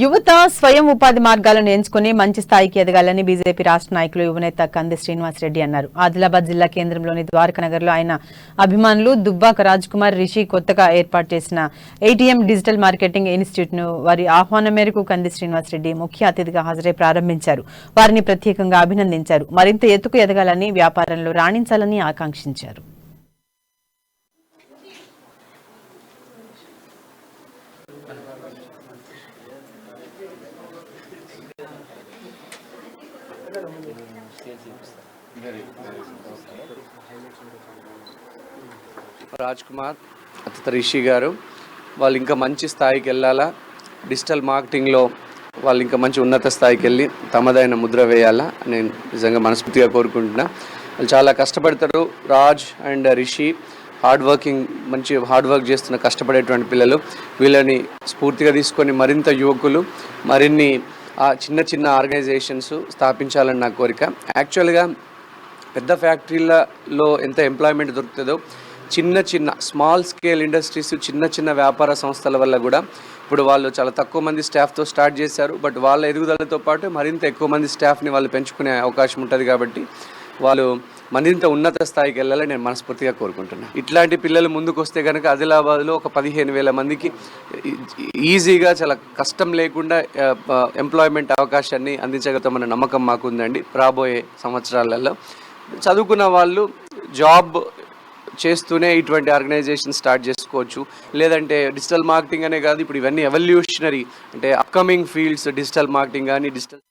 యువత స్వయం ఉపాధి మార్గాలను ఎంచుకుని మంచి స్థాయికి ఎదగాలని బీజేపీ రాష్ట్ర నాయకులు యువనేత కంది శ్రీనివాసరెడ్డి అన్నారు. ఆదిలాబాద్ జిల్లా కేంద్రంలోని ద్వారకానగర్లో ఆయన అభిమానులు దుబ్బాక రాజ్ కుమార్ రిషి కొత్తగా ఏర్పాటు చేసిన ఏటీఎం డిజిటల్ మార్కెటింగ్ ఇన్స్టిట్యూట్ ను వారి ఆహ్వానం మేరకు కంది శ్రీనివాసరెడ్డి ముఖ్య అతిథిగా హాజరై ప్రారంభించారు. వారిని ప్రత్యేకంగా అభినందించారు. మరింత ఎత్తుకు ఎదగాలని, వ్యాపారంలో రాణించాలని ఆకాంక్షించారు. రాజ్ కుమార్ రిషి గారు వాళ్ళు ఇంకా మంచి స్థాయికి వెళ్ళాలా, డిజిటల్ మార్కెటింగ్లో వాళ్ళు ఇంకా మంచి ఉన్నత స్థాయికి వెళ్ళి తమదైన ముద్ర వేయాలా నేను నిజంగా మనస్ఫూర్తిగా కోరుకుంటున్నా. వాళ్ళు చాలా కష్టపడతారు. రాజ్ అండ్ రిషి మంచి హార్డ్ వర్క్ చేస్తున్న కష్టపడేటువంటి పిల్లలు. వీళ్ళని స్ఫూర్తిగా తీసుకొని మరింత యువకులు మరిన్ని చిన్న చిన్న ఆర్గనైజేషన్స్ స్థాపించాలని నా కోరిక. యాక్చువల్గా పెద్ద ఫ్యాక్టరీలలో ఎంత ఎంప్లాయ్మెంట్ దొరుకుతుందో చిన్న స్మాల్ స్కేల్ ఇండస్ట్రీస్, చిన్న వ్యాపార సంస్థల వల్ల కూడా ఇప్పుడు వాళ్ళు చాలా తక్కువ మంది స్టాఫ్తో స్టార్ట్ చేశారు. బట్ వాళ్ళ ఎదుగుదలతో పాటు మరింత ఎక్కువ మంది స్టాఫ్ని వాళ్ళు పెంచుకునే అవకాశం ఉంటుంది. కాబట్టి వాళ్ళు మరింత ఉన్నత స్థాయికి వెళ్ళాలని నేను మనస్ఫూర్తిగా కోరుకుంటున్నాను. ఇట్లాంటి పిల్లలు ముందుకు వస్తే కనుక ఆదిలాబాద్లో ఒక 15,000 మందికి ఈజీగా చాలా కష్టం లేకుండా ఎంప్లాయ్మెంట్ అవకాశాన్ని అందించగలుగుతామన్న నమ్మకం మాకు ఉందండి. రాబోయే సంవత్సరాలలో చదువుకున్న వాళ్ళు జాబ్ చేస్తూనే ఇటువంటి ఆర్గనైజేషన్ స్టార్ట్ చేసుకోవచ్చు. లేదంటే డిజిటల్ మార్కెటింగ్ అనే కాదు, ఇప్పుడు ఇవన్నీ ఎవల్యూషనరీ అంటే అప్కమింగ్ ఫీల్డ్స్, డిజిటల్ మార్కెటింగ్ కానీ డిజిటల్